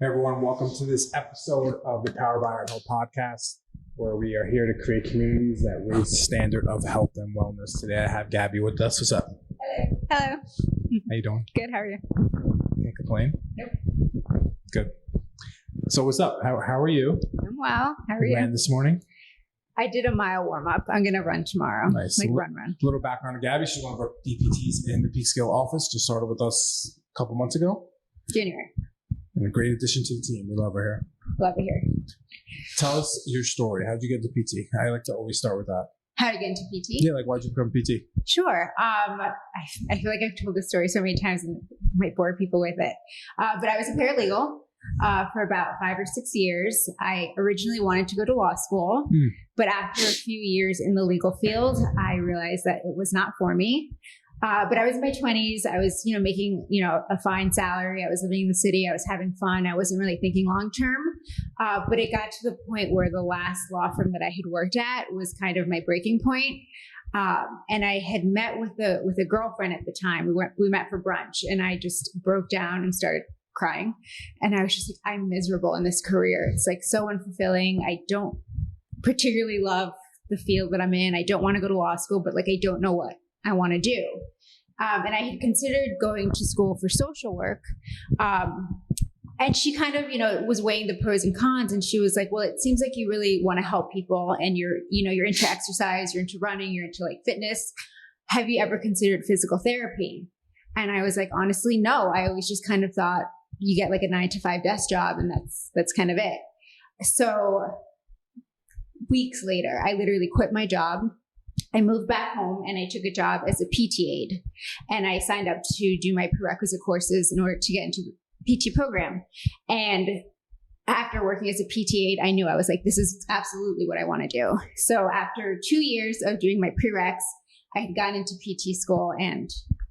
Everyone, welcome to this episode of the Power by Our Health podcast, where we are here to create communities that raise the standard of health and wellness. Today, I have Gaby with us. What's up? Hello. How you doing? Good. How are you? Can't complain. Nope. Good. So, what's up? How are you? I'm well. How are you? Ran this morning. I did a mile warm up. I'm gonna run tomorrow. Nice. Run. A little background on Gaby. She's one of our DPTs in the Peak Scale office. Just started with us a couple months ago. January. And a great addition to the team. We love her here. Love it here. Tell us your story. How'd you get into PT? I like to always start with that. How to get into PT? Yeah, like why'd you become PT? Sure. I feel like I've told this story so many times and might bore people with it. But I was a paralegal for about 5 or 6 years. I originally wanted to go to law school, but after a few years in the legal field, I realized that it was not for me. But I was in my 20s. I was, making, a fine salary. I was living in the city. I was having fun. I wasn't really thinking long term. But it got to the point where the last law firm that I had worked at was kind of my breaking point. And I had met with a girlfriend at the time. We met for brunch, and I just broke down and started crying. And I was just like, I'm miserable in this career. It's like so unfulfilling. I don't particularly love the field that I'm in. I don't want to go to law school, but I don't know what I want to do. And I had considered going to school for social work. And she kind of, was weighing the pros and cons. And she was like, well, it seems like you really want to help people, and you're into exercise, you're into running, you're into fitness. Have you ever considered physical therapy? And I was like, honestly, no. I always just kind of thought you get a 9-to-5 desk job, and that's kind of it. So weeks later, I literally quit my job. I moved back home and I took a job as a PT aide, and I signed up to do my prerequisite courses in order to get into the PT program. And after working as a PT aide, I knew I was like, this is absolutely what I want to do. So after 2 years of doing my prereqs, I had gotten into PT school and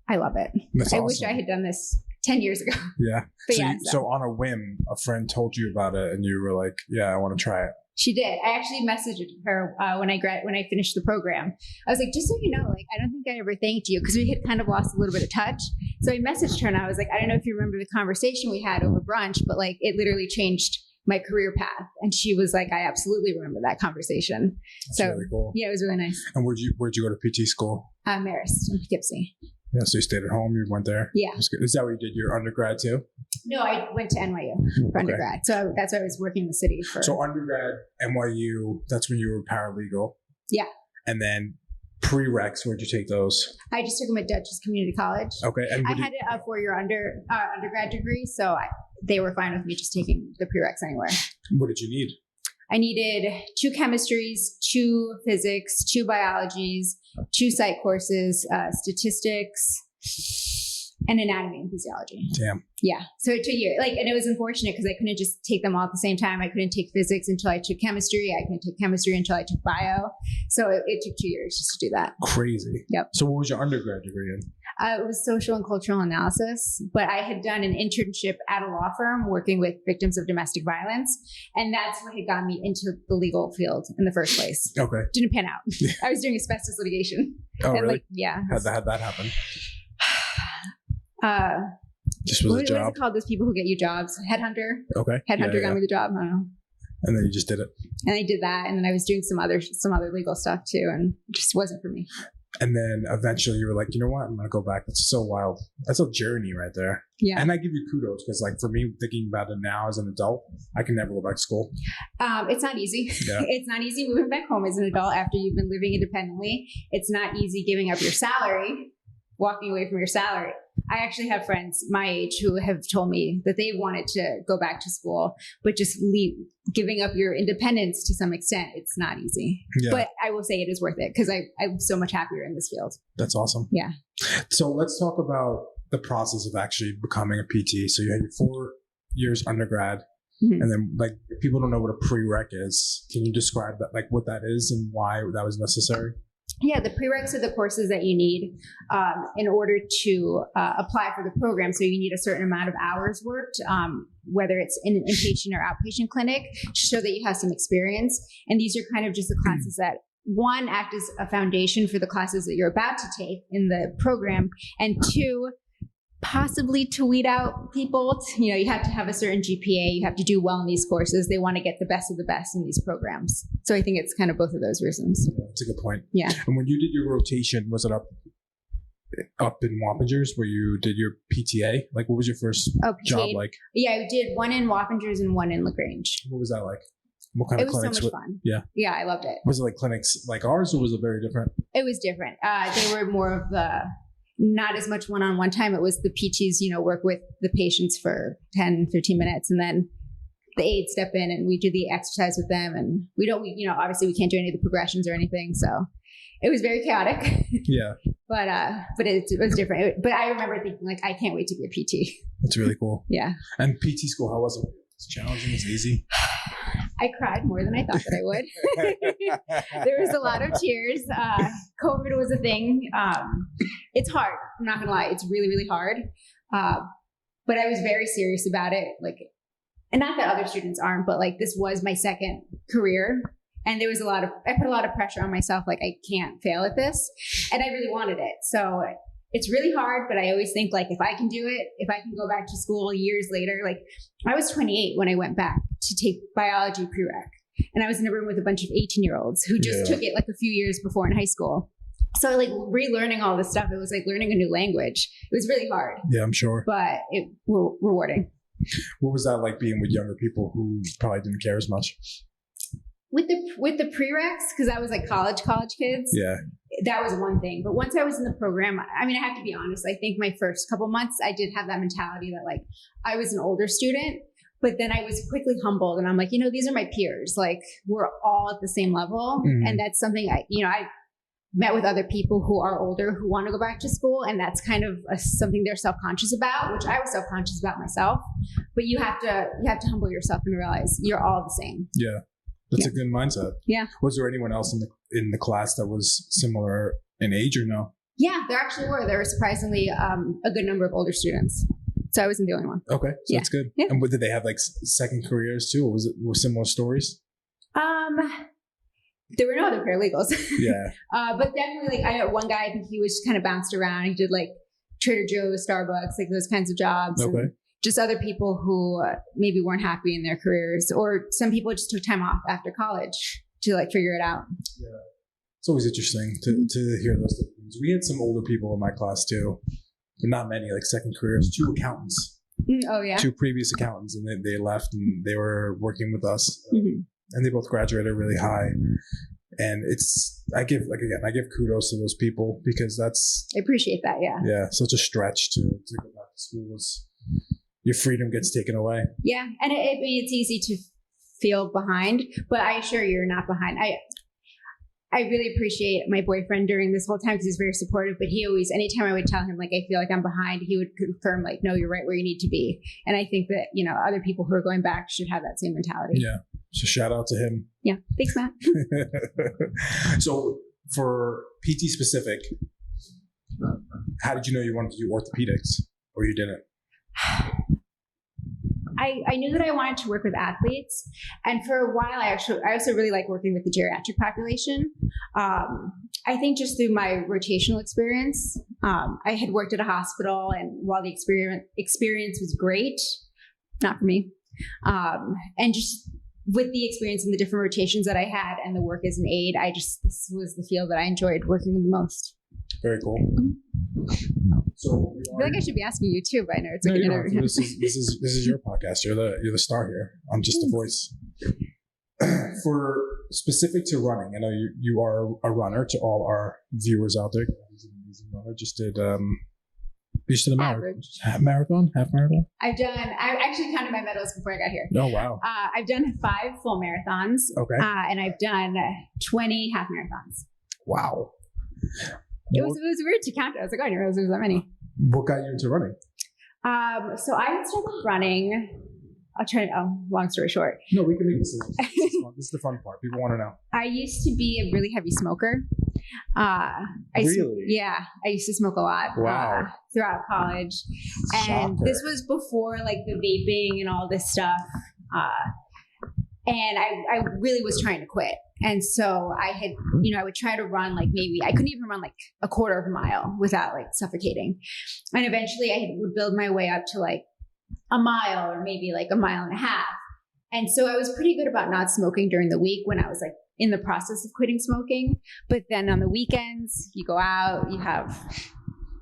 I love it. That's awesome. I wish I had done this 10 years ago. Yeah. But So on a whim, a friend told you about it and you were like, yeah, I want to try it. She did. I actually messaged her when I finished the program. I was like, just so you know, I don't think I ever thanked you, because we had kind of lost a little bit of touch. So I messaged her and I was like, I don't know if you remember the conversation we had over brunch, but it literally changed my career path. And she was like, I absolutely remember that conversation. That's really cool. Yeah, it was really nice. And where'd you go to PT school? Marist in Poughkeepsie. Yeah, so you stayed at home, you went there? Yeah. Is that where you did your undergrad too? No, I went to NYU for undergrad. So that's why I was working in the city for. So undergrad, NYU, that's when you were paralegal? Yeah. And then prereqs, where'd you take those? I just took them at Dutchess Community College. Okay. And I had a 4-year undergrad degree, so they were fine with me just taking the prereqs anywhere. What did you need? I needed 2 chemistries, 2 physics, 2 biologies, 2 psych courses, statistics, and anatomy and physiology. Damn. Yeah. So it took a year. And it was unfortunate because I couldn't just take them all at the same time. I couldn't take physics until I took chemistry. I couldn't take chemistry until I took bio. So it took 2 years just to do that. Crazy. Yep. So what was your undergrad degree in? It was social and cultural analysis, but I had done an internship at a law firm working with victims of domestic violence. And that's what had got me into the legal field in the first place. Okay. Didn't pan out. I was doing asbestos litigation. Oh, and really? Yeah. How'd that happen? Just was a job. What is it called? Those people who get you jobs? Headhunter. Okay. Headhunter got me the job. I don't know. And then you just did it. And I did that, and then I was doing some other legal stuff too, and it just wasn't for me. And then eventually you were like, you know what? I'm going to go back. That's so wild. That's a journey right there. Yeah. And I give you kudos because for me, thinking about it now as an adult, I can never go back to school. It's not easy. Yeah. It's not easy moving back home as an adult after you've been living independently. It's not easy giving up your salary, walking away from your salary. I actually have friends my age who have told me that they wanted to go back to school, but just giving up your independence to some extent, it's not easy. Yeah. But I will say it is worth it because I'm so much happier in this field. That's awesome. Yeah. So let's talk about the process of actually becoming a PT. So you had your 4 years undergrad, and then if people don't know what a prereq is, can you describe that, what that is and why that was necessary? Yeah, the prereqs are the courses that you need in order to apply for the program. So you need a certain amount of hours worked, whether it's in an inpatient or outpatient clinic, to show that you have some experience. And these are kind of just the classes that, one, act as a foundation for the classes that you're about to take in the program, and 2, possibly to weed out people. You have to have a certain GPA. You have to do well in these courses. They want to get the best of the best in these programs. So I think it's kind of both of those reasons. Yeah, that's a good point. Yeah. And when you did your rotation, was it up in Wappingers where you did your PTA? Like, what was your first job like? Yeah, I did one in Wappingers and one in LaGrange. What was that like? What kind of clinics? It was so much fun. Yeah. Yeah, I loved it. Was it like clinics like ours, or was it very different? It was different. They were more of the, not as much one-on-one time. It was the PTs, work with the patients for 10, 15 minutes. And then the aides step in and we do the exercise with them. And we don't, obviously we can't do any of the progressions or anything. So it was very chaotic. Yeah. But it was different. But I remember thinking like, I can't wait to be a PT. That's really cool. Yeah. And PT school, how was it? It's challenging. It's easy. I cried more than I thought that I would. There was a lot of tears. COVID was a thing. It's hard. I'm not going to lie. It's really, really hard. But I was very serious about it. Like, and not that other students aren't, but like this was my second career. And there was I put a lot of pressure on myself. Like I can't fail at this. And I really wanted it. So it's really hard, but I always think like, if I can do it, if I can go back to school years later, like I was 28 when I went back to take biology prereq. And I was in a room with a bunch of 18-year-olds who just took it like a few years before in high school. So like relearning all this stuff, it was like learning a new language. It was really hard. Yeah, I'm sure. But it was rewarding. What was that like being with younger people who probably didn't care as much? With the prereqs, because I was like college kids. Yeah. That was one thing. But once I was in the program, I mean, I have to be honest. I think my first couple months, I did have that mentality that like I was an older student, but then I was quickly humbled and I'm like, these are my peers. Like we're all at the same level. Mm-hmm. And that's something I met with other people who are older who want to go back to school. And that's kind of something they're self-conscious about, which I was self-conscious about myself. But you have to humble yourself and realize you're all the same. Yeah. That's a good mindset. Yeah. Was there anyone else in the class that was similar in age or no? Yeah, there actually were. There were surprisingly a good number of older students. So I wasn't the only one. Okay, so that's good. Yeah. And did they have like second careers too, or were similar stories? There were no other paralegals. Yeah. But definitely, like I had one guy. I think he was just kind of bounced around. He did like Trader Joe's, Starbucks, like those kinds of jobs. Okay. And just other people who maybe weren't happy in their careers, or some people just took time off after college to like figure it out. Yeah. It's always interesting to hear those things. We had some older people in my class too, but not many, like second careers, 2 accountants. Oh yeah. 2 previous accountants, and they left and they were working with us. And they both graduated really high. And I give kudos to those people because I appreciate that. Yeah. Yeah. Such a stretch to go back to school. Your freedom gets taken away. Yeah. And it's easy to feel behind, but I assure you're not behind. I really appreciate my boyfriend during this whole time because he's very supportive, but he always, anytime I would tell him like, I feel like I'm behind, he would confirm like, no, you're right where you need to be. And I think that, other people who are going back should have that same mentality. Yeah. So shout out to him. Yeah. Thanks, Matt. So for PT specific, how did you know you wanted to do orthopedics or you didn't? I knew that I wanted to work with athletes, and for a while, I also really like working with the geriatric population. I think just through my rotational experience, I had worked at a hospital, and while the experience was great, not for me, and just with the experience and the different rotations that I had and the work as an aide, this was the field that I enjoyed working with the most. Very cool. So I feel like I should be asking you too, but I know it's like this is your podcast. You're the star here. I'm just a voice. For specific to running, I know you are a runner. To all our viewers out there, he's an amazing runner. Just did a marathon, half marathon. I actually counted my medals before I got here. Oh wow! I've done 5 full marathons. Okay. And I've done 20 half marathons. Wow. It was weird to count. I was like, I didn't realize there was that many. What got you into running? So I had started running. Long story short. No, we can make this a little. This is the fun part. People want to know. I used to be a really heavy smoker. Really? Yeah. I used to smoke a lot. Wow. Throughout college. And this was before like the vaping and all this stuff. And I really was trying to quit. And so I had, I would try to run like maybe, I couldn't even run like a quarter of a mile without like suffocating. And eventually would build my way up to like a mile or maybe like a mile and a half. And so I was pretty good about not smoking during the week when I was like in the process of quitting smoking. But then on the weekends, you go out, you have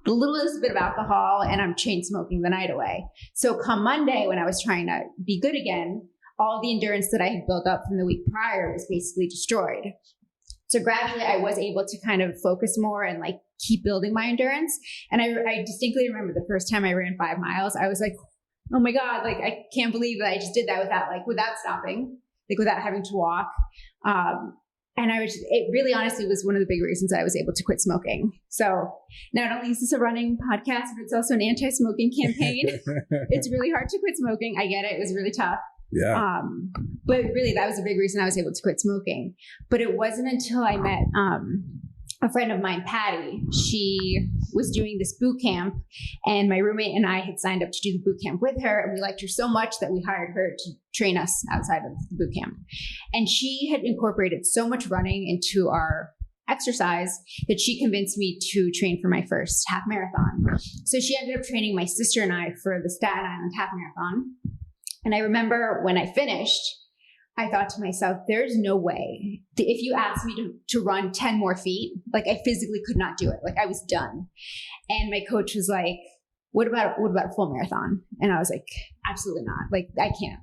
the littlest bit of alcohol, and I'm chain smoking the night away. So come Monday, when I was trying to be good again, all the endurance that I had built up from the week prior was basically destroyed. So gradually I was able to kind of focus more and like keep building my endurance. And I distinctly remember the first time I ran 5 miles, I was like, oh my God, like I can't believe that I just did that without stopping, like without having to walk. And it really honestly was one of the big reasons I was able to quit smoking. So not only is this a running podcast, but it's also an anti-smoking campaign. It's really hard to quit smoking. I get it. It was really tough. Yeah. But really that was a big reason I was able to quit smoking. But it wasn't until I met, a friend of mine, Patty. She was doing this boot camp, and my roommate and I had signed up to do the boot camp with her, and we liked her so much that we hired her to train us outside of the boot camp. And she had incorporated so much running into our exercise that she convinced me to train for my first half marathon. So she ended up training my sister and I for the Staten Island half marathon. And I remember when I finished, I thought to myself, there's no way if you asked me to run 10 more feet, like I physically could not do it. Like I was done. And my coach was like, what about a full marathon? And I was like, absolutely not. Like I can't.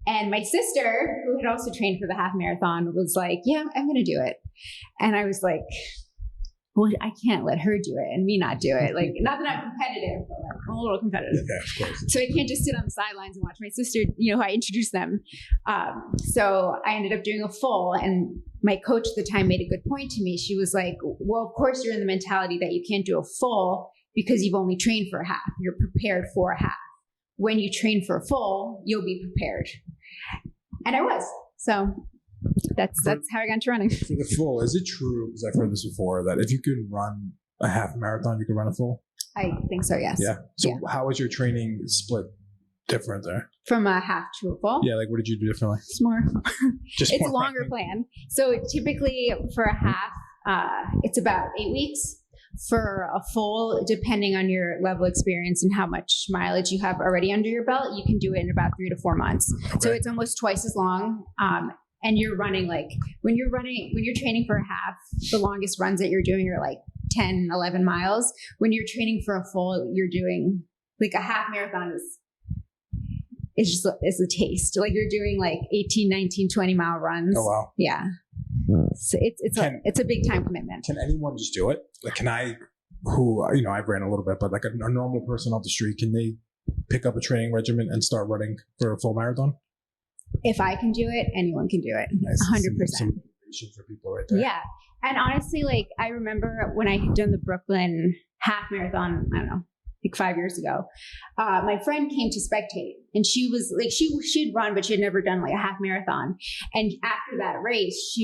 And my sister, who had also trained for the half marathon, was like, yeah, I'm going to do it. And I was like, well, I can't let her do it and me not do it. Like, not that I'm competitive, but like, I'm a little competitive. Yeah, of course. So I can't just sit on the sidelines and watch my sister, who I introduced them. So I ended up doing a full, and my coach at the time made a good point to me. She was like, well, of course you're in the mentality that you can't do a full because you've only trained for a half. You're prepared for a half. When you train for a full, you'll be prepared. And I was. So that's how I got into running. For the full, is it true, because I've heard this before, that if you can run a half marathon, you can run a full? I think so, yes. Yeah. So how is your training split different there? From a half to a full? Yeah, like what did you do differently? It's more. Just it's more a longer plan. So typically for a half, it's about 8 weeks. For a full, depending on your level of experience and how much mileage you have already under your belt, you can do it in about 3 to 4 months. Okay. So it's almost twice as long. And you're running when you're training for a half, the longest runs that you're doing are like 10, 11 miles. When you're training for a full, you're doing like a half marathon is a taste. Like you're doing like 18, 19, 20 mile runs. Oh, wow. Yeah. So it's a big time commitment. Can anyone just do it? Like, can I, I've ran a little bit, but like a normal person off the street, can they pick up a training regimen and start running for a full marathon? If I can do it, anyone can do it. Nice. 100%. Some motivation for people right there. Yeah. And honestly, like I remember when I had done the Brooklyn half marathon, I don't know, like 5 years ago, my friend came to spectate, and she was like, she'd run, but she had never done like a half marathon. And after that race,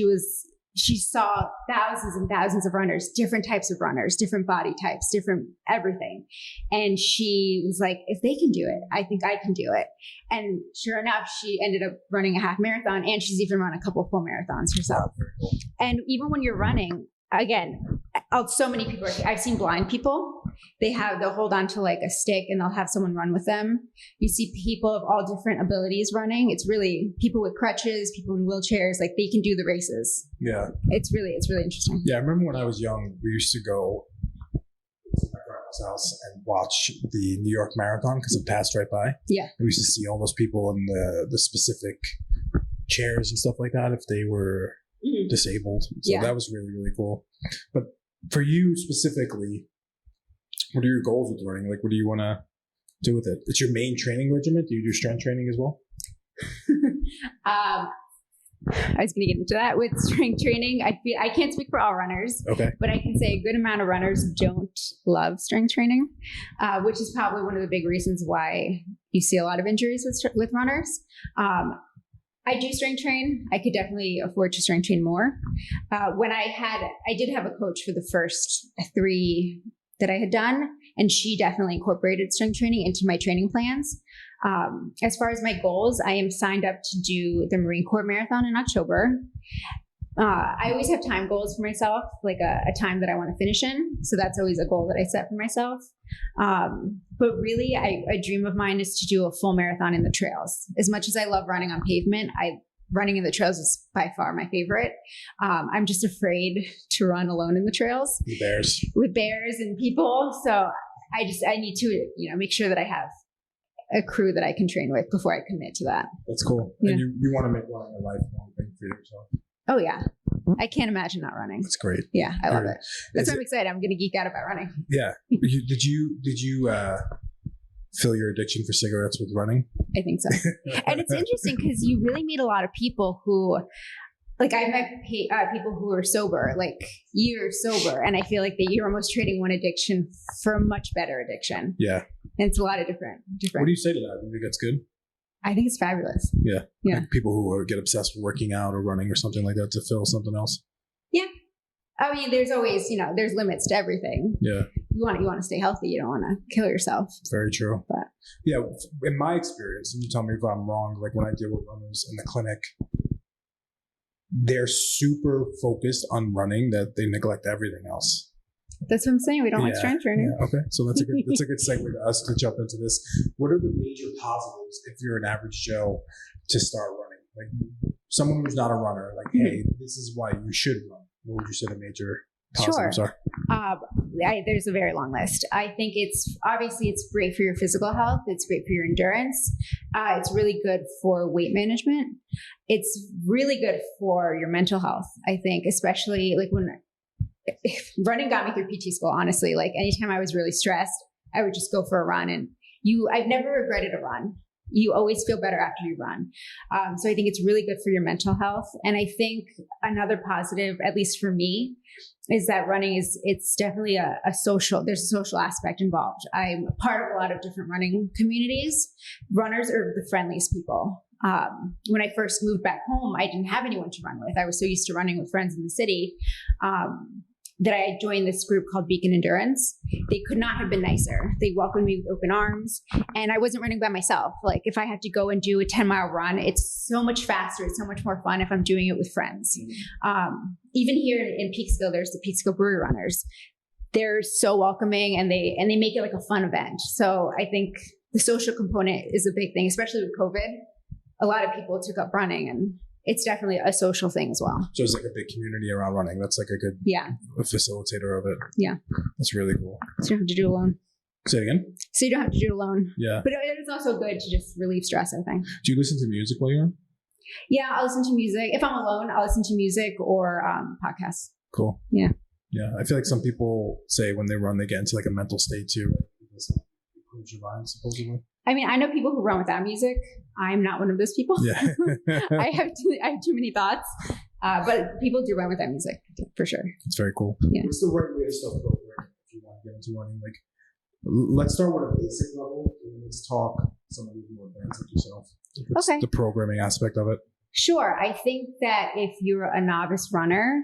she saw thousands and thousands of runners, different types of runners, different body types, different everything. And she was like, if they can do it, I think I can do it. And sure enough, she ended up running a half marathon, and she's even run a couple of full marathons herself. And even when you're running, again, so many people, I've seen blind people, they'll hold on to like a stick and they'll have someone run with them. You see people of all different abilities running. It's really people with crutches, people in wheelchairs, like they can do the races. Yeah. It's really interesting. Yeah. I remember when I was young, we used to go to my grandma's house and watch the New York Marathon because it passed right by. Yeah. And we used to see all those people in the specific chairs and stuff like that if they were disabled. So that was really, really cool. But for you specifically, what are your goals with running? Like, what do you want to do with it? It's your main training regimen. Do you do strength training as well? I was going to get into that with strength training. I can't speak for all runners, okay, but I can say a good amount of runners don't love strength training, which is probably one of the big reasons why you see a lot of injuries with runners. I do strength train. I could definitely afford to strength train more. I did have a coach for the first 3 that I had done, And she definitely incorporated strength training into my training plans. As far as my goals, I am signed up to do the Marine Corps Marathon in October. I always have time goals for myself, like a time that I want to finish in. So that's always a goal that I set for myself. But really, a dream of mine is to do a full marathon in the trails. As much as I love running on pavement, running in the trails is by far my favorite. I'm just afraid to run alone in the trails with bears and people. So I need to, make sure that I have a crew that I can train with before I commit to that. That's cool. Yeah. And you want to make running a lifelong thing for yourself. Oh yeah. I can't imagine not running. That's great. Yeah. I love it. That's why I'm excited. I'm going to geek out about running. Yeah. Did you fill your addiction for cigarettes with running? I think so. And it's interesting because you really meet a lot of people who, like I met people who are sober, like you're sober. And I feel like that you're almost trading one addiction for a much better addiction. Yeah. And it's a lot of different. What do you say to that? Do you think that's good? I think it's fabulous. Yeah. Yeah. Like people who get obsessed with working out or running or something like that to fill something else. Yeah. I mean, there's always, there's limits to everything. Yeah. You want to stay healthy. You don't want to kill yourself. Very true. But yeah, in my experience, and you tell me if I'm wrong, like when I deal with runners in the clinic, they're super focused on running that they neglect everything else. That's what I'm saying. We don't like strength training. Yeah, okay. So that's a good segue to us to jump into this. What are the major positives if you're an average Joe to start running? Like someone who's not a runner, like, hey, this is why you should run. What would you say the major positives are? There's a very long list. I think it's great for your physical health. It's great for your endurance. It's really good for weight management. It's really good for your mental health. I think, especially like when running got me through PT school, honestly. Like anytime I was really stressed, I would just go for a run. And I've never regretted a run. You always feel better after you run. So I think it's really good for your mental health. And I think another positive, at least for me, is that running it's definitely there's a social aspect involved. I'm part of a lot of different running communities. Runners are the friendliest people. When I first moved back home, I didn't have anyone to run with. I was so used to running with friends in the city. That I joined this group called Beacon Endurance. They could not have been nicer. They welcomed me with open arms, and I wasn't running by myself. Like if I had to go and do a 10-mile run, it's so much faster. It's so much more fun if I'm doing it with friends. Even here in Peekskill, there's the Peekskill Brewery Runners. They're so welcoming, and they make it like a fun event. So I think the social component is a big thing, especially with COVID. A lot of people took up running, and it's definitely a social thing as well. So it's like a big community around running. That's like a good facilitator of it. Yeah. That's really cool. So you don't have to do it alone. Say it again? So you don't have to do it alone. Yeah. But it is also good to just relieve stress, I think. Do you listen to music while you run? Yeah, I'll listen to music. If I'm alone, I'll listen to music or podcasts. Cool. Yeah. Yeah. I feel like some people say when they run, they get into like a mental state too. Right? Improves your mind, supposedly. I mean, I know people who run without music. I'm not one of those people. Yeah. I have too many thoughts. But people do run without music for sure. It's very cool. Yeah. What's the right way to start programming if you want to get into running? Like, let's start with a basic level and let's talk some of the more advanced like yourself. What's the programming aspect of it? Sure. I think that if you're a novice runner,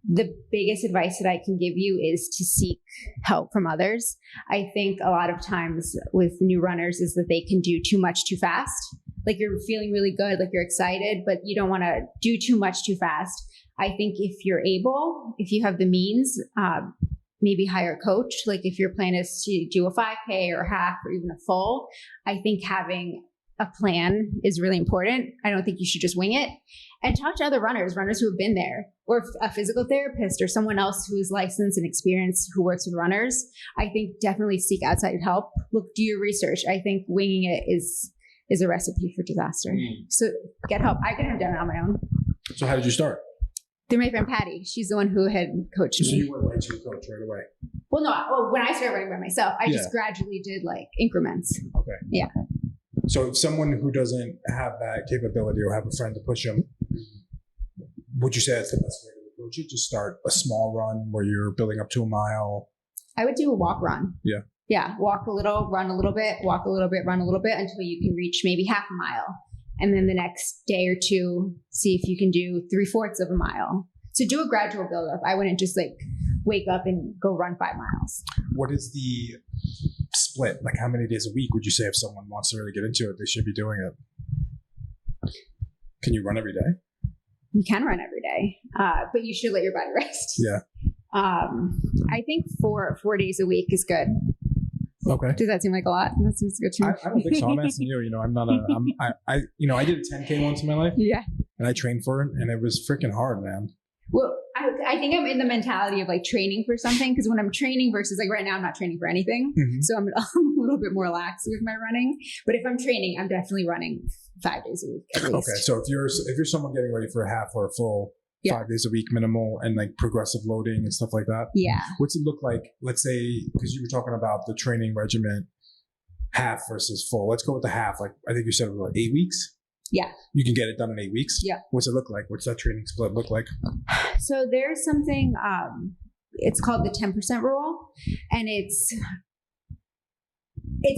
the biggest advice that I can give you is to seek help from others. I think a lot of times with new runners is that they can do too much too fast. Like you're feeling really good, like you're excited, but you don't want to do too much too fast. I think if you're able, if you have the means, maybe hire a coach. Like if your plan is to do a 5K or a half or even a full, I think having a plan is really important. I don't think you should just wing it. And talk to other runners who have been there, or a physical therapist or someone else who is licensed and experienced who works with runners. I think definitely seek outside help. Look, do your research. I think winging it is a recipe for disaster. So get help. I couldn't have done it on my own. So how did you start? Through my friend Patty. She's the one who had coached me. So you went right to a coach right away? Well, no. When I started running by myself, I just gradually did like increments. Okay. Yeah. So if someone who doesn't have that capability or have a friend to push them, would you say that's the best way to approach it? Just start a small run where you're building up to a mile? I would do a walk run. Yeah. Yeah. Walk a little, run a little bit, walk a little bit, run a little bit until you can reach maybe half a mile. And then the next day or two, see if you can do 3/4 of a mile. So do a gradual build up. I wouldn't just like wake up and go run 5 miles. What is the split? Like how many days a week would you say if someone wants to really get into it, they should be doing it? Can you run every day? You can run every day, but you should let your body rest. Yeah. I think 4 days a week is good. Okay. Does that seem like a lot? That seems good to me. I don't think so. I'm asking you. I'm not I did a 10K once in my life. Yeah. And I trained for it, and it was freaking hard, man. Well, I think I'm in the mentality of like training for something, because when I'm training versus like right now, I'm not training for anything. Mm-hmm. So I'm a little bit more lax with my running. But if I'm training, I'm definitely running 5 days a week at least. Okay. So if you're someone getting ready for a half or a full, 5 days a week minimal and like progressive loading and stuff like that. Yeah. What's it look like? Let's say, because you were talking about the training regimen, half versus full. Let's go with the half. Like I think you said, what, 8 weeks? Yeah. You can get it done in 8 weeks? Yeah. What's it look like? What's that training split look like? So there's something, it's called the 10% rule. And it's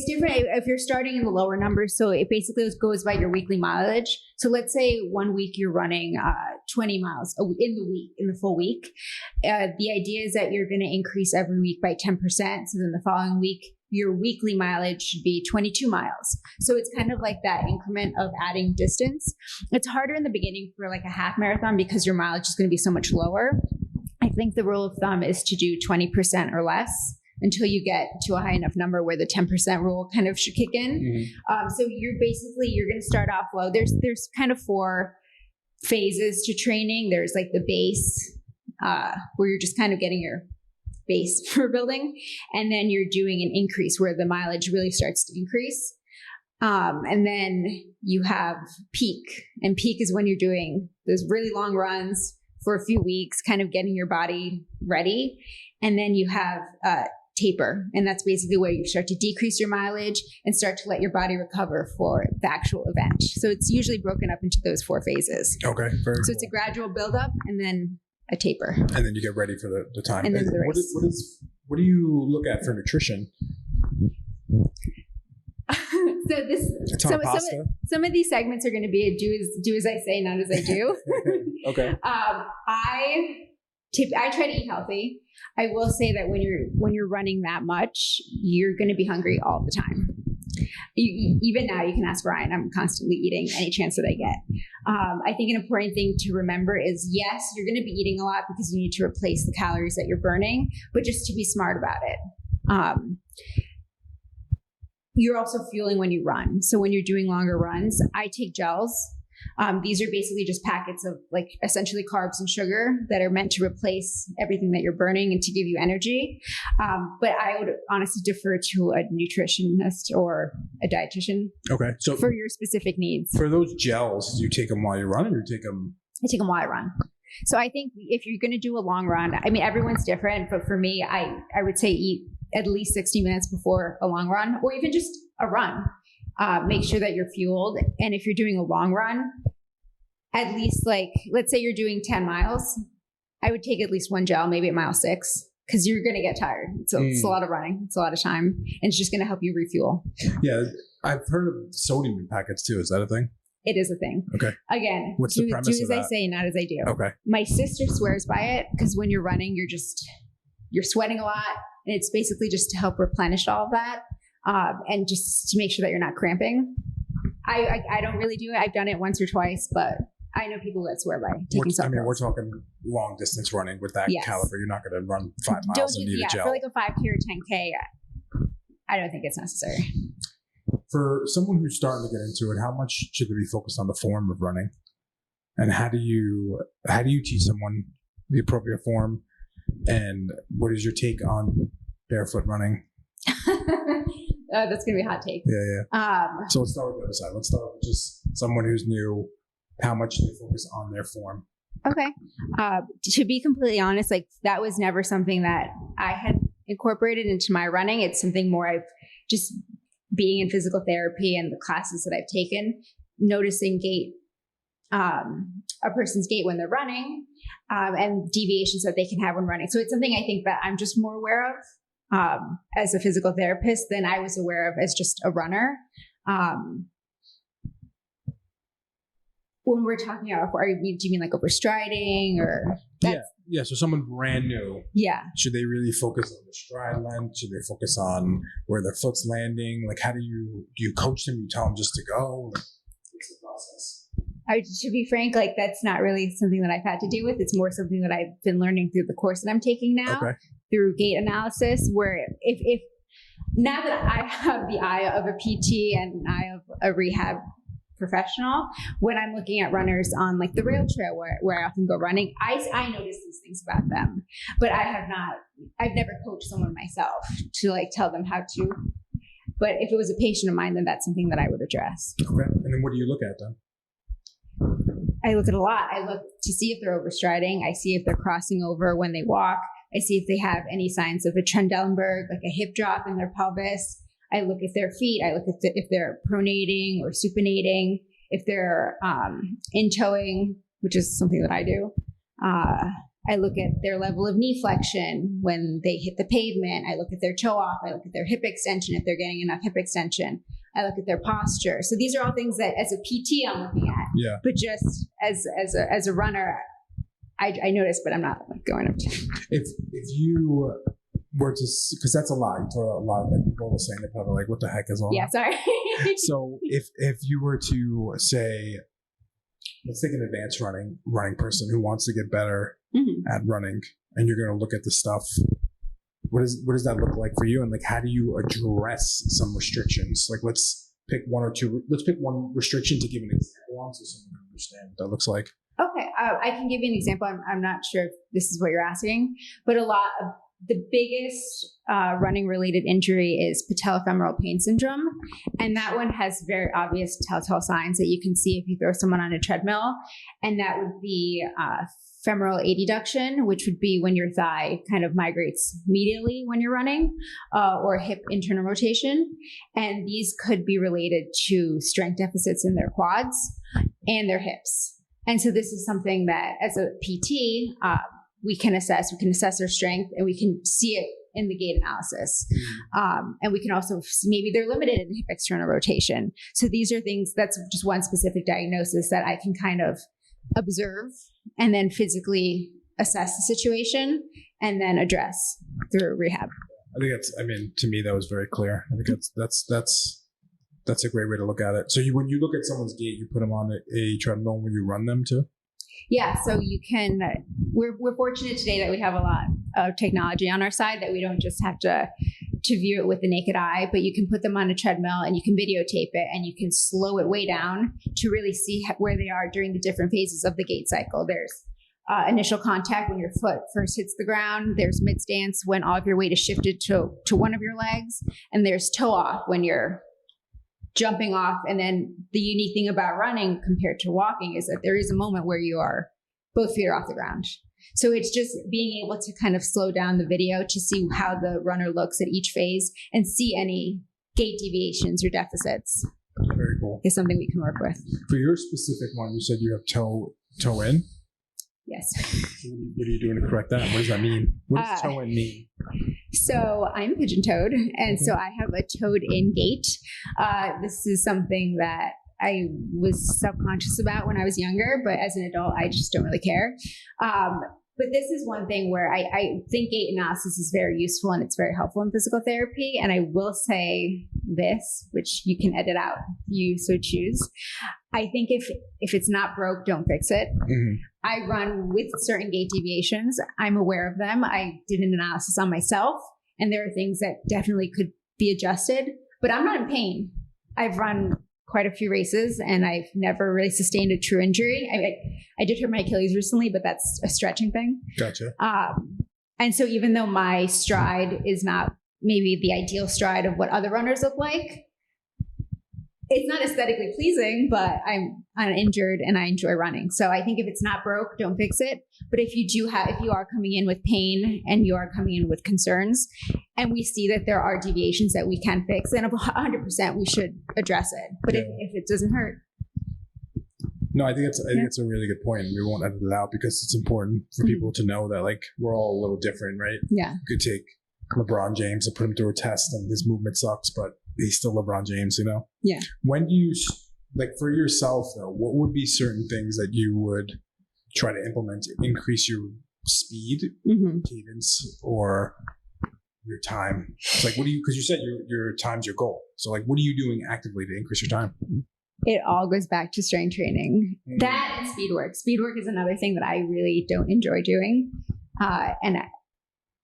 different if you're starting in the lower numbers. So it basically goes by your weekly mileage. So let's say 1 week you're running 20 miles in the full week. The idea is that you're going to increase every week by 10%. So then the following week, your weekly mileage should be 22 miles. So it's kind of like that increment of adding distance. It's harder in the beginning for like a half marathon because your mileage is going to be so much lower. I think the rule of thumb is to do 20% or less until you get to a high enough number where the 10% rule kind of should kick in. Mm-hmm. So you're going to start off low. There's kind of 4 phases to training. There's like the base, where you're just kind of getting your base for building. And then you're doing an increase where the mileage really starts to increase. And then you have peak, and peak is when you're doing those really long runs for a few weeks, kind of getting your body ready. And then you have, taper. And that's basically where you start to decrease your mileage and start to let your body recover for the actual event. So it's usually broken up into those 4 phases. Okay. Very so cool. It's a gradual buildup and then a taper. And then you get ready for the time. And then the race. What do you look at for nutrition? Some of these segments are going to be a do as I say, not as I do. Okay. I try to eat healthy. I will say that when you're running that much, you're going to be hungry all the time. Even now, you can ask Ryan. I'm constantly eating any chance that I get. I think an important thing to remember is, yes, you're going to be eating a lot because you need to replace the calories that you're burning, but just to be smart about it. You're also fueling when you run. So when you're doing longer runs, I take gels. These are basically just packets of like essentially carbs and sugar that are meant to replace everything that you're burning and to give you energy. But I would honestly defer to a nutritionist or a dietitian. Okay. So for your specific needs. For those gels, do you take them while you run, or you take them? I take them while I run. So I think if you're going to do a long run, I mean, everyone's different, but for me, I would say eat at least 60 minutes before a long run, or even just a run. Make sure that you're fueled. And if you're doing a long run, at least like, let's say you're doing 10 miles, I would take at least 1 gel, maybe at mile 6, because you're going to get tired. So it's a lot of running. It's a lot of time. And it's just going to help you refuel. Yeah. I've heard of sodium in packets too. Is that a thing? It is a thing. Okay. Again, what's the premise do of as that? I say, not as I do. Okay. My sister swears by it because when you're running, you're sweating a lot. And it's basically just to help replenish all of that. And just to make sure that you're not cramping. I don't really do it. I've done it once or twice, but I know people that swear by taking supplements. I mean, we're talking long distance running with that caliber. You're not going to run 5 miles and need a gel. For like a 5K or 10K, I don't think it's necessary. For someone who's starting to get into it, how much should they be focused on the form of running? And how do you teach someone the appropriate form? And what is your take on barefoot running? That's going to be a hot take. Yeah. So let's start with the other side. Let's start with just someone who's new, how much they focus on their form. Okay. To be completely honest, like that was never something that I had incorporated into my running. It's something more I've just being in physical therapy and the classes that I've taken, noticing gait, a person's gait when they're running, and deviations that they can have when running. So it's something I think that I'm just more aware of as a physical therapist than I was aware of as just a runner. When we're talking about, do you mean like overstriding or? Yeah. So someone brand new. Yeah. Should they really focus on the stride length? Should they focus on where their foot's landing? Like, how do you coach them? You tell them just to go? Like, what's the process? To be frank, like that's not really something that I've had to deal with. It's more something that I've been learning through the course that I'm taking now, through gait analysis, where if now that I have the eye of a PT and an eye of a rehab professional, when I'm looking at runners on like the rail trail where I often go running, I notice these things about them, but I've never coached someone myself to like tell them how to, but if it was a patient of mine, then that's something that I would address. Okay. And then what do you look at then? I look at a lot. I look to see if they're overstriding. I see if they're crossing over when they walk. I see if they have any signs of a Trendelenburg, like a hip drop in their pelvis. I look at their feet. I look at if they're pronating or supinating, if they're in-toeing, which is something that I do. I look at their level of knee flexion when they hit the pavement. I look at their toe off. I look at their hip extension, if they're getting enough hip extension. I look at their posture. So these are all things that as a PT I'm looking at. Yeah. But just as a runner, I notice, but I'm not like going up to. If you were to, because that's a lot. You throw a lot of like people saying they're probably like, what the heck is all that? Sorry. So if you were to say, let's take an advanced running person who wants to get better at running, and you're going to look at the stuff. What does that look like for you? And like, how do you address some restrictions? Like, let's pick one restriction to give an example on so someone can understand what that looks like. Okay. I can give you an example. I'm not sure if this is what you're asking, but a lot of the biggest running related injury is patellofemoral pain syndrome. And that one has very obvious telltale signs that you can see if you throw someone on a treadmill. And that would be femoral adduction, which would be when your thigh kind of migrates medially when you're running, or hip internal rotation. And these could be related to strength deficits in their quads and their hips. And so this is something that as a PT, we can assess their strength, and we can see it in the gait analysis. And we can also see maybe they're limited in hip external rotation. So these are things, that's just one specific diagnosis that I can kind of observe and then physically assess the situation and then address through rehab. I think to me, that was very clear. I think that's a great way to look at it. So when you look at someone's gait, you put them on a treadmill when you run them too? Yeah, so you can, we're fortunate today that we have a lot of technology on our side, that we don't just have to view it with the naked eye, but you can put them on a treadmill and you can videotape it and you can slow it way down to really see where they are during the different phases of the gait cycle. There's initial contact when your foot first hits the ground. There's mid stance when all of your weight is shifted to one of your legs. And there's toe off when you're jumping off. And then the unique thing about running compared to walking is that there is a moment where you are both feet are off the ground. So it's just being able to kind of slow down the video to see how the runner looks at each phase and see any gait deviations or deficits. Very cool. Is something we can work with. For your specific one, you said you have toe in? Yes. So what are you doing to correct that? What does that mean? What does toe in mean? So I'm pigeon-toed, and so I have a toed-in gait. This is something that I was subconscious about when I was younger, but as an adult, I just don't really care. But this is one thing where I think gait analysis is very useful and it's very helpful in physical therapy. And I will say this, which you can edit out if you so choose. I think if it's not broke, don't fix it. Mm-hmm. I run with certain gait deviations. I'm aware of them. I did an analysis on myself, and there are things that definitely could be adjusted, but I'm not in pain. I've run quite a few races and I've never really sustained a true injury. I did hurt my Achilles recently, but that's a stretching thing. Gotcha. And so even though my stride is not maybe the ideal stride of what other runners look like, it's not aesthetically pleasing, but I'm uninjured and I enjoy running. So I think if it's not broke, don't fix it. But if you are coming in with pain and you are coming in with concerns, and we see that there are deviations that we can fix, then 100% we should address it. But if it doesn't hurt. No, I think it's a really good point. We won't edit it out because it's important for people to know that like we're all a little different, right? Yeah. You could take LeBron James and put him through a test and his movement sucks, but he's still LeBron James, you know? Yeah. When do you like for yourself though, what would be certain things that you would try to implement to increase your speed, cadence, or your time? It's like, what do you, because you said your time's your goal. So like, what are you doing actively to increase your time? It all goes back to strength training. That and speed work. Speed work is another thing that I really don't enjoy doing. And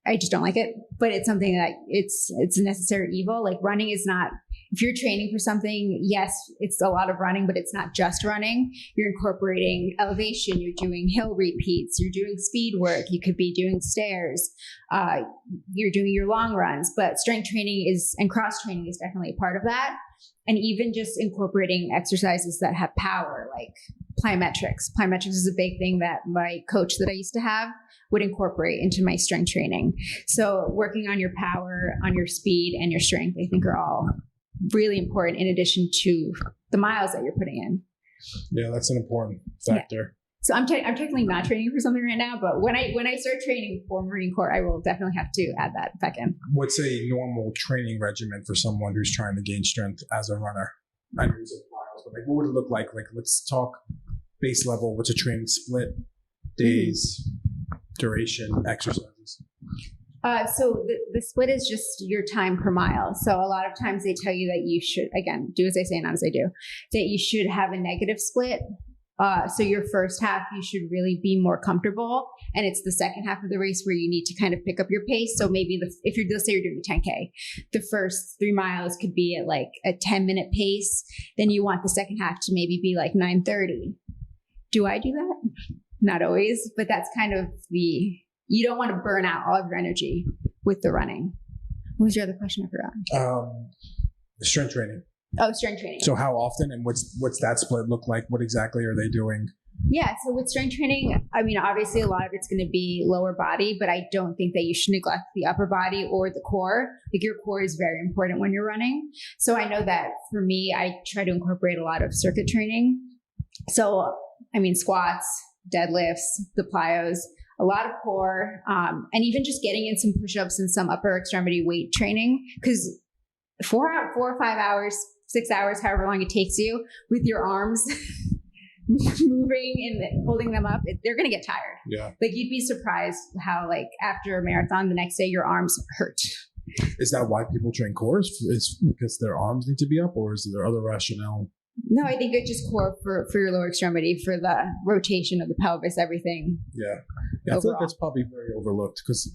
I just don't like it, but it's something that it's a necessary evil. Like running is not, if you're training for something, yes, it's a lot of running, but it's not just running. You're incorporating elevation. You're doing hill repeats. You're doing speed work. You could be doing stairs. You're doing your long runs, but strength training and cross training is definitely a part of that. And even just incorporating exercises that have power, like plyometrics. Plyometrics is a big thing that my coach that I used to have would incorporate into my strength training. So working on your power, on your speed, and your strength, I think are all really important in addition to the miles that you're putting in. Yeah, that's an important factor. Yeah. So I'm technically not training for something right now, but when I start training for Marine Corps, I will definitely have to add that back in. What's a normal training regimen for someone who's trying to gain strength as a runner? I know you said miles, but like, what would it look like? Like, let's talk base level. What's a training split, days, duration, exercises? So the split is just your time per mile. So a lot of times they tell you that you should, again, do as I say, not as I do, that you should have a negative split. So your first half, you should really be more comfortable. And it's the second half of the race where you need to kind of pick up your pace. So maybe if let's say you're doing a 10K, the first 3 miles could be at like a 10-minute pace. Then you want the second half to maybe be like 9:30. Do I do that? Not always, but that's kind of you don't want to burn out all of your energy with the running. What was your other question? I forgot. Strength training. Oh, strength training. So how often and what's that split look like? What exactly are they doing? Yeah. So with strength training, I mean, obviously a lot of it's going to be lower body, but I don't think that you should neglect the upper body or the core. Like your core is very important when you're running. So I know that for me, I try to incorporate a lot of circuit training. So, I mean, squats, deadlifts, the plyos, a lot of core, and even just getting in some push-ups and some upper extremity weight training. Because 4 or 5 hours, 6 hours, however long it takes you with your arms moving and holding them up, they're going to get tired. Yeah. Like you'd be surprised how like after a marathon, the next day your arms hurt. Is that why people train core? Is because their arms need to be up, or is there other rationale? No, I think it's just core for your lower extremity, for the rotation of the pelvis, everything. Yeah. I feel like that's probably very overlooked because,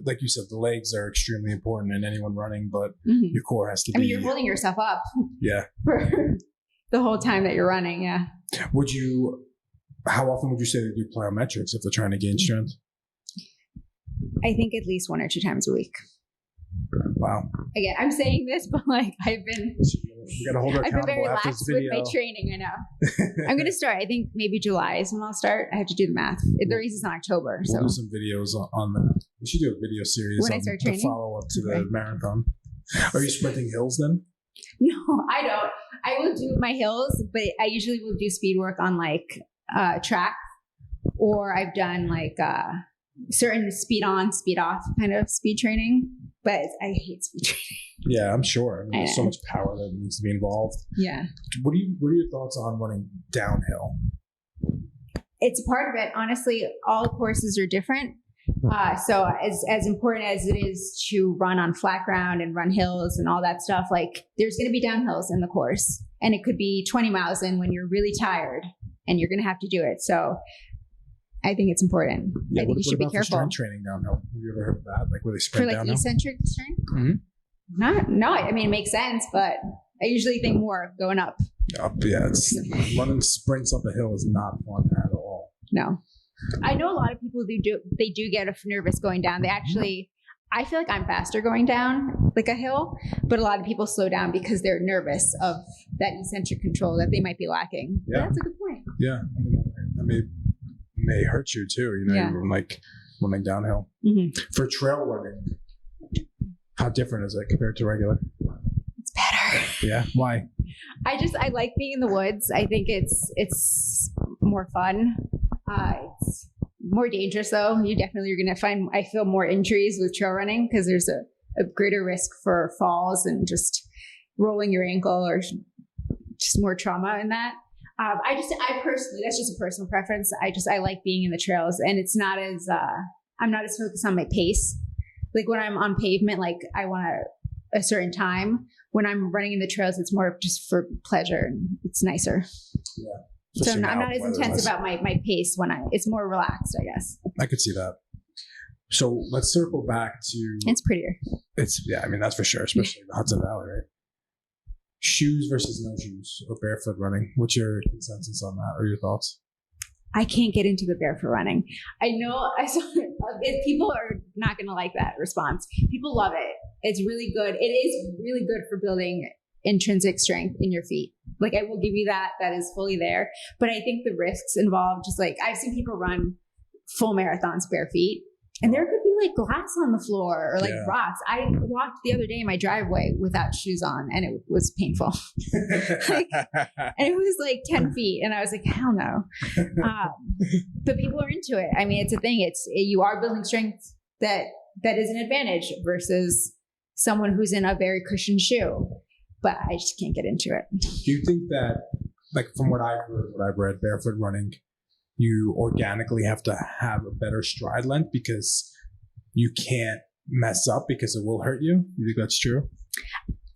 like you said, the legs are extremely important in anyone running, but your core has to be. I mean, you're holding yourself up. Yeah. For the whole time that you're running. Yeah. How often would you say they do plyometrics if they're trying to gain strength? I think at least 1 or 2 times a week. Wow. Again, I'm saying this, but like I've been very lax with my training. I know. I'm going to start. I think maybe July is when I'll start. I have to do the math. The race is in October. We'll do some videos on that. We should do a video series when I start training. To follow up to the marathon. Are you sprinting hills then? No, I don't. I will do my hills, but I usually will do speed work on like track, or I've done like certain speed on, speed off kind of speed training. But I hate speed training. Yeah, I'm sure. I mean, there's so much power that needs to be involved. Yeah. What are your thoughts on running downhill? It's a part of it. Honestly, all courses are different. So as important as it is to run on flat ground and run hills and all that stuff, like there's going to be downhills in the course, and it could be 20 miles in when you're really tired and you're going to have to do it. So I think it's important. Yeah, I think you should be careful. Strength training downhill. Have you ever heard of that? Like where they sprint downhill? For like eccentric strength? No, I mean, it makes sense, but I usually think more of going up. Yeah, running sprints up a hill is not fun at all. No. I know a lot of people they do get nervous going down. I feel like I'm faster going down like a hill, but a lot of people slow down because they're nervous of that eccentric control that they might be lacking. Yeah. But that's a good point. Yeah. I mean, may hurt you too, even like running downhill. For trail running, how different is it compared to regular? It's better. Yeah. Why? I like being in the woods. I think it's more fun. It's more dangerous though. You're going to find, I feel, more injuries with trail running because there's a greater risk for falls and just rolling your ankle or just more trauma in that. I personally, that's just a personal preference. I like being in the trails, and it's not as, I'm not as focused on my pace. Like when I'm on pavement, like I want a certain time. When I'm running in the trails, it's more just for pleasure, and it's nicer. Yeah. So I'm not as intense about my pace it's more relaxed, I guess. I could see that. So let's circle back to. It's prettier. I mean, that's for sure, especially the Hudson Valley, right? Shoes versus no shoes or barefoot running. What's your consensus on that or your thoughts? I can't get into the barefoot running. I know people are not going to like that response. People love it. It's really good. It is really good for building intrinsic strength in your feet. Like I will give you that. That is fully there. But I think the risks involved, just like I've seen people run full marathons bare feet, and there could be like glass on the floor or like rocks. I walked the other day in my driveway without shoes on, and it was painful. And it was like 10 feet, and I was like, hell no. But people are into it. I mean, it's a thing. You are building strength that is an advantage versus someone who's in a very cushioned shoe. But I just can't get into it. Do you think that, like from what I've heard, what I've read, barefoot running, you organically have to have a better stride length because you can't mess up because it will hurt you? You think that's true?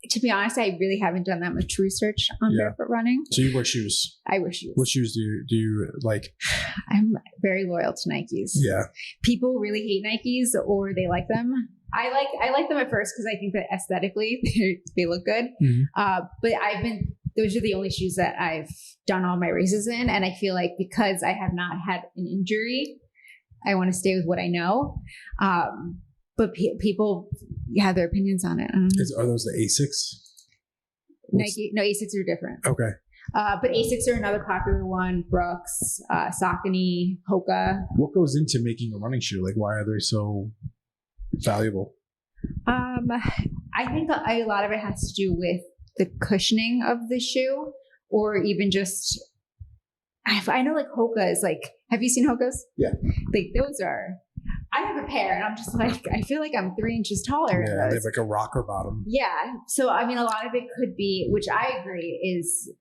To be honest, I really haven't done that much research on barefoot running. So you wear shoes? I wear shoes. What shoes do you like? I'm very loyal to Nikes. Yeah. People really hate Nikes or they like them. I like them at first because I think that aesthetically they look good. Mm-hmm. But those are the only shoes that I've done all my races in. And I feel like because I have not had an injury, I want to stay with what I know. But people have their opinions on it. Are those the Asics? Nike? No, Asics are different. Okay. But Asics are another popular one. Brooks, Saucony, Hoka. What goes into making a running shoe? Like, why are they so valuable? I think a lot of it has to do with the cushioning of the shoe, or even just, I know like Hoka is like, have you seen Hokas? Yeah. Like those are, I have a pair and I'm just like, I feel like I'm 3 inches taller. Yeah, they have like a rocker bottom. Yeah. So, I mean, a lot of it could be, which I agree is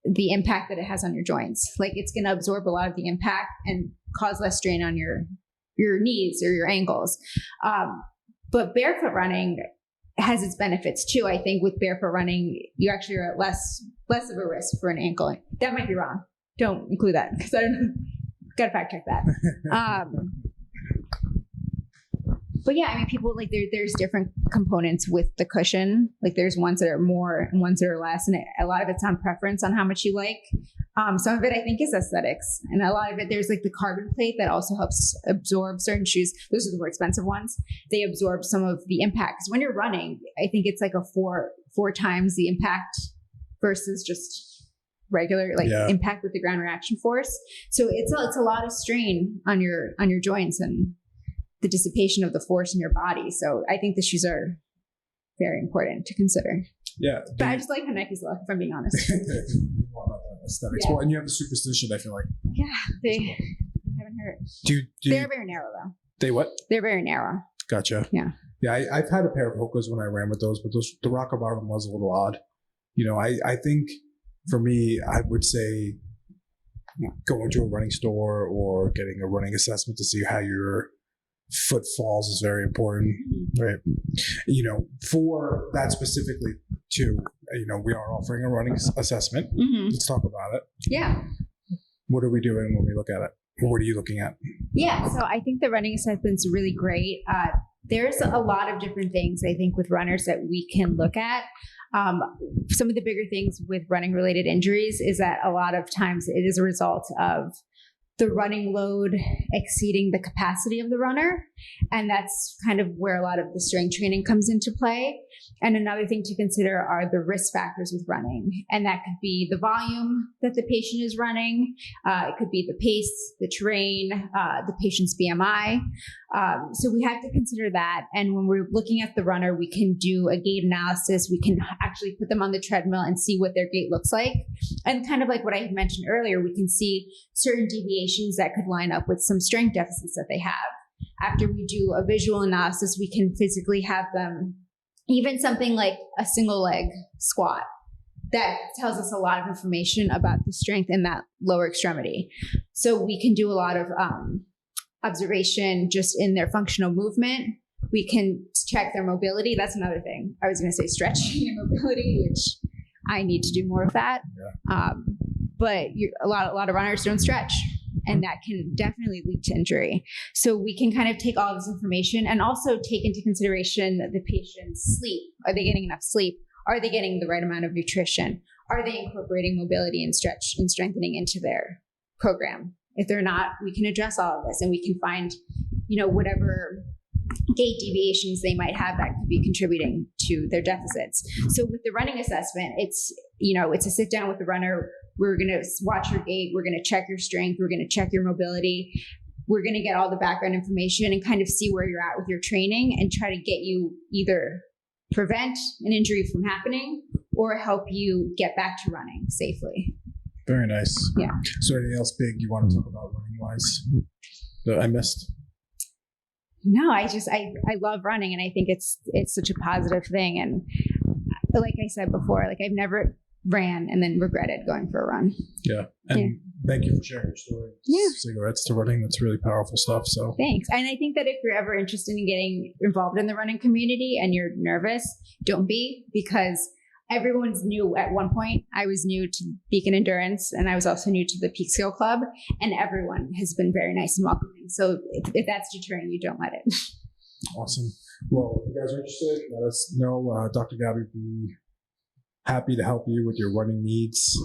the impact that it has on your joints. Like it's going to absorb a lot of the impact and cause less strain on your knees or your ankles. But barefoot running has its benefits too. I think with barefoot running, you actually are at less of a risk for an ankle. That might be wrong. Don't include that because I don't know. Got to fact check that. But yeah, I mean, people like there's different components with the cushion. Like there's ones that are more and ones that are less, and a lot of it's on preference on how much you like. Some of it I think is aesthetics, and a lot of it there's like the carbon plate that also helps absorb certain shoes. Those are the more expensive ones. They absorb some of the impact. Because when you're running, I think it's like a four times the impact versus just regular impact with the ground reaction force. So it's a lot of strain on your joints and the dissipation of the force in your body. So I think the shoes are very important to consider. Yeah. But I just like how Nikes look, if I'm being honest. Aesthetics. Yeah. Well, and you have the superstition, I feel like. Yeah, they haven't hurt. They're very narrow though. They what? They're very narrow. Gotcha. Yeah. Yeah, I've had a pair of Hokas when I ran with those, but the rocker bottom was a little odd. You know, I think for me, I would say going to a running store or getting a running assessment to see how your foot falls is very important, right? You know, for that specifically too, you know, we are offering a running assessment. Mm-hmm. Let's talk about it. Yeah. What are we doing when we look at it? What are you looking at? Yeah, so I think the running assessment's really great. There's a lot of different things I think with runners that we can look at. Some of the bigger things with running related injuries is that a lot of times it is a result of the running load exceeding the capacity of the runner. And that's kind of where a lot of the strength training comes into play. And another thing to consider are the risk factors with running. And that could be the volume that the patient is running. It could be the pace, the terrain, the patient's BMI. So we have to consider that. And when we're looking at the runner, we can do a gait analysis. We can actually put them on the treadmill and see what their gait looks like. And kind of like what I had mentioned earlier, we can see certain deviations that could line up with some strength deficits that they have. After we do a visual analysis, we can physically have them, even something like a single leg squat. that tells us a lot of information about the strength in that lower extremity. So we can do a lot of observation just in their functional movement. We can check their mobility. That's another thing. I was going to say stretching and mobility, which I need to do more of that. Yeah. But a lot of runners don't stretch, and that can definitely lead to injury. So we can kind of take all this information and also take into consideration the patient's sleep. Are they getting enough sleep? Are they getting the right amount of nutrition? Are they incorporating mobility and stretch and strengthening into their program? If they're not, we can address all of this, and we can find, whatever gait deviations they might have that could be contributing to their deficits. So with the running assessment, it's a sit down with the runner. We're going to watch your gait. We're going to check your strength. We're going to check your mobility. We're going to get all the background information and kind of see where you're at with your training and try to get you either prevent an injury from happening or help you get back to running safely. Very nice. Yeah. Is there anything else big you want to talk about running wise that I missed? No, I love running, and I think it's such a positive thing. And like I said before, like I've never ran and then regretted going for a run. Yeah. And thank you for sharing your story. Yeah. Cigarettes to running. That's really powerful stuff. So thanks. And I think that if you're ever interested in getting involved in the running community and you're nervous, don't be, because everyone's new at one point. I was new to Beacon Endurance, and I was also new to the Peak Skill Club, and everyone has been very nice and welcoming. So if that's deterring you, don't let it. Awesome. Well, if you guys are interested, let us know. Dr. Gaby will be happy to help you with your running needs,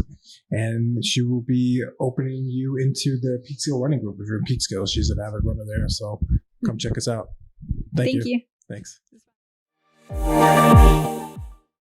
and she will be opening you into the Peak Skill running group. If you're in Peak Skill, she's an avid runner there, so come check us out. Thank you. You. Thanks.